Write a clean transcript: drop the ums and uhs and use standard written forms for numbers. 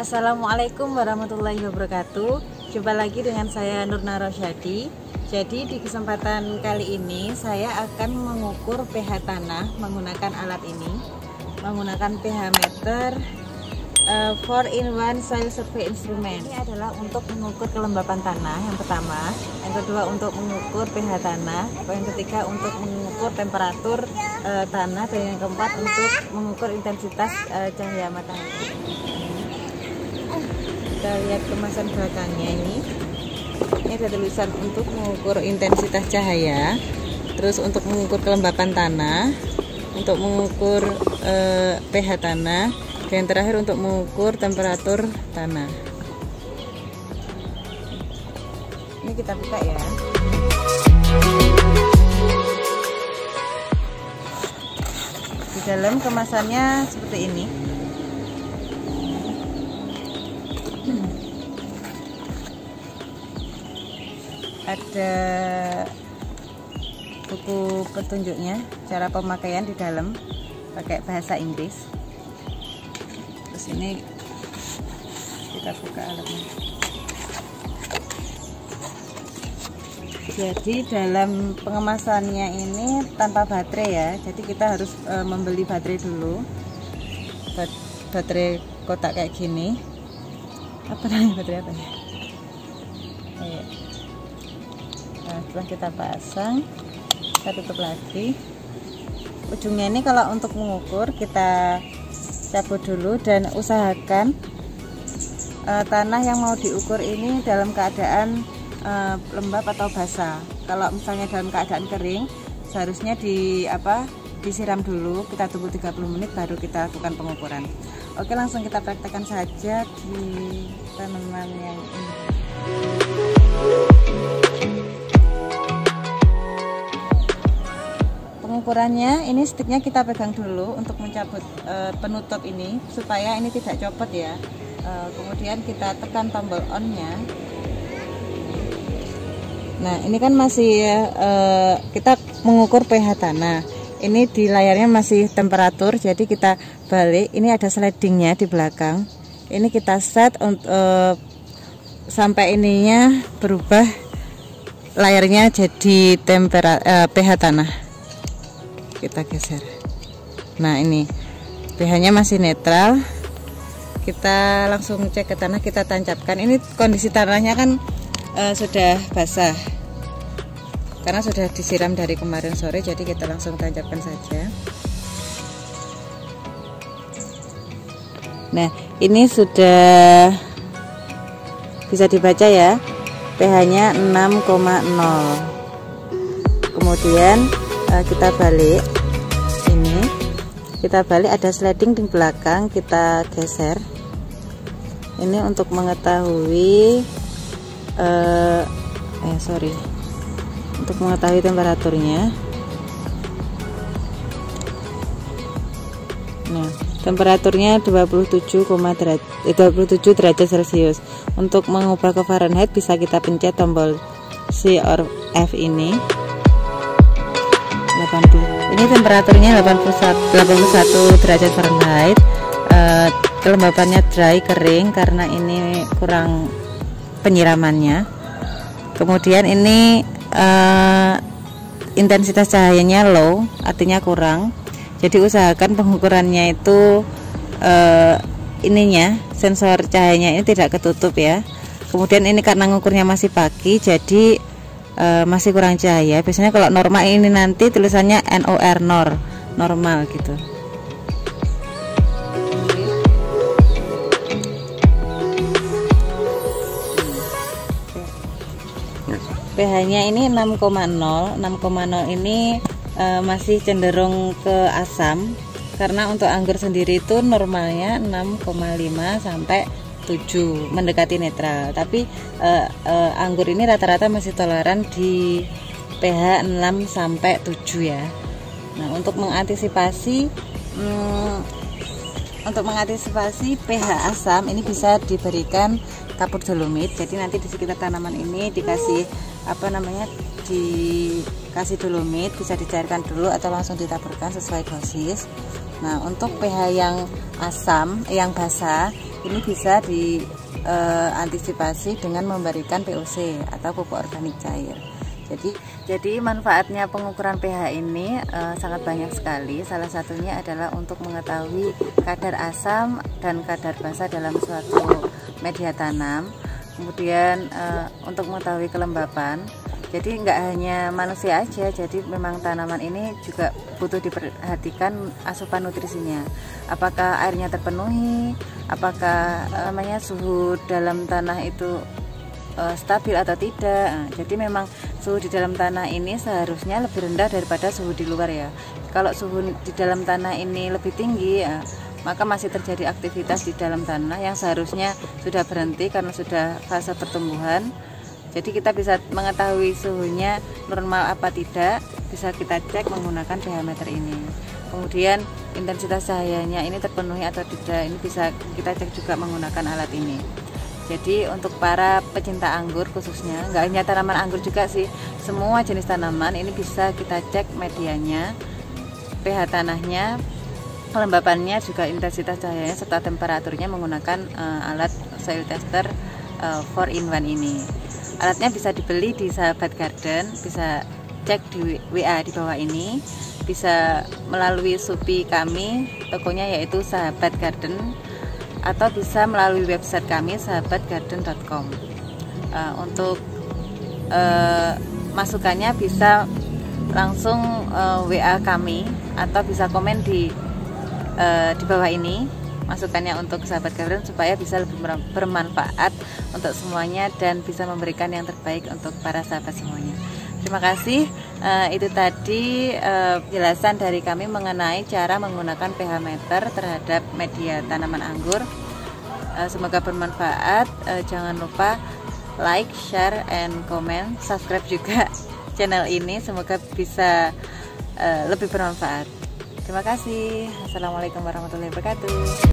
Assalamualaikum warahmatullahi wabarakatuh. Jumpa lagi dengan saya Nurna Rosyadi. Jadi di kesempatan kali ini saya akan mengukur pH tanah menggunakan alat ini, menggunakan pH meter 4-in-1 soil survey instrument. Ini adalah untuk mengukur kelembapan tanah yang pertama, yang kedua untuk mengukur pH tanah, yang ketiga untuk mengukur temperatur tanah, dan yang keempat untuk mengukur intensitas cahaya matahari. Kita lihat kemasan belakangnya ini ada tulisan untuk mengukur intensitas cahaya, terus untuk mengukur kelembapan tanah, untuk mengukur pH tanah, dan terakhir untuk mengukur temperatur tanah. Ini kita buka ya. Di dalam kemasannya seperti ini. Ada buku petunjuknya, cara pemakaian di dalam pakai bahasa Inggris. Terus ini kita buka alatnya. Jadi dalam pengemasannya ini tanpa baterai ya, jadi kita harus membeli baterai dulu, baterai kotak kayak gini. Apa namanya, baterai apa ya? Nah, setelah kita pasang, kita tutup lagi. Ujungnya ini kalau untuk mengukur kita cabut dulu, dan usahakan tanah yang mau diukur ini dalam keadaan lembab atau basah. Kalau misalnya dalam keadaan kering, seharusnya disiram dulu. Kita tunggu 30 menit baru kita lakukan pengukuran. Oke, langsung kita praktekkan saja di tanaman yang ini. Pengukurannya ini, sticknya kita pegang dulu untuk mencabut penutup ini supaya ini tidak copot ya. Kemudian kita tekan tombol on-nya. Nah, ini kan masih kita mengukur pH tanah. Ini di layarnya masih temperatur, jadi kita balik. Ini ada slidingnya di belakang. Ini kita set sampai ininya berubah, layarnya jadi pH tanah. Kita geser. Nah, ini pH-nya masih netral. Kita langsung cek ke tanah, kita tancapkan. Ini kondisi tanahnya kan sudah basah karena sudah disiram dari kemarin sore, jadi kita langsung tancapkan saja. Nah, ini sudah bisa dibaca ya, pH-nya 6,0. Kemudian kita balik, ada sliding di belakang, kita geser. Ini untuk mengetahui untuk mengetahui temperaturnya. Nah, temperaturnya 27 derajat Celcius. Untuk mengubah ke Fahrenheit bisa kita pencet tombol C or F ini. 80. Ini temperaturnya 81 derajat Fahrenheit. Kelembapannya dry, kering karena ini kurang penyiramannya. Kemudian ini intensitas cahayanya low, artinya kurang. Jadi usahakan pengukurannya itu sensor cahayanya ini tidak ketutup ya. Kemudian ini karena ngukurnya masih pagi, jadi masih kurang cahaya. Biasanya kalau normal ini nanti tulisannya NOR normal gitu. pH-nya ini 6,0. 6,0 ini masih cenderung ke asam, karena untuk anggur sendiri itu normalnya 6,5 sampai 7, mendekati netral. Tapi anggur ini rata-rata masih toleran di pH 6 sampai 7 ya. Nah, untuk mengantisipasi pH asam ini bisa diberikan kapur dolomit. Jadi nanti di sekitar tanaman ini dikasih dikasih dolomit, bisa dicairkan dulu atau langsung ditaburkan sesuai dosis. Nah, untuk pH yang asam, yang basah ini bisa diantisipasi dengan memberikan POC atau pupuk organik cair. Jadi manfaatnya pengukuran pH ini sangat banyak sekali. Salah satunya adalah untuk mengetahui kadar asam dan kadar basa dalam suatu media tanam. Kemudian untuk mengetahui kelembapan. Jadi nggak hanya manusia aja, jadi memang tanaman ini juga butuh diperhatikan asupan nutrisinya. Apakah airnya terpenuhi, apakah suhu dalam tanah itu stabil atau tidak. Nah, jadi memang suhu di dalam tanah ini seharusnya lebih rendah daripada suhu di luar ya. Kalau suhu di dalam tanah ini lebih tinggi ya, maka masih terjadi aktivitas di dalam tanah yang seharusnya sudah berhenti karena sudah fase pertumbuhan. Jadi kita bisa mengetahui suhunya normal apa tidak, bisa kita cek menggunakan pH meter ini. Kemudian intensitas cahayanya ini terpenuhi atau tidak, ini bisa kita cek juga menggunakan alat ini. Jadi untuk para pecinta anggur khususnya, nggak hanya tanaman anggur juga sih, semua jenis tanaman ini bisa kita cek medianya, pH tanahnya, kelembapannya, juga intensitas cahayanya serta temperaturnya menggunakan alat soil tester 4-in-1 ini. Alatnya bisa dibeli di Sahabat Garden, bisa cek di WA di bawah ini, bisa melalui Shopee kami, tokonya yaitu Sahabat Garden, atau bisa melalui website kami sahabatgarden.com. Untuk masukannya bisa langsung WA kami atau bisa komen di bawah ini masukannya untuk Sahabat Garden supaya bisa lebih bermanfaat untuk semuanya dan bisa memberikan yang terbaik untuk para sahabat semuanya. Terima kasih. Itu tadi penjelasan dari kami mengenai cara menggunakan pH meter terhadap media tanaman anggur. Semoga bermanfaat. Jangan lupa like, share, and comment. Subscribe juga channel ini. Semoga bisa lebih bermanfaat. Terima kasih. Assalamualaikum warahmatullahi wabarakatuh.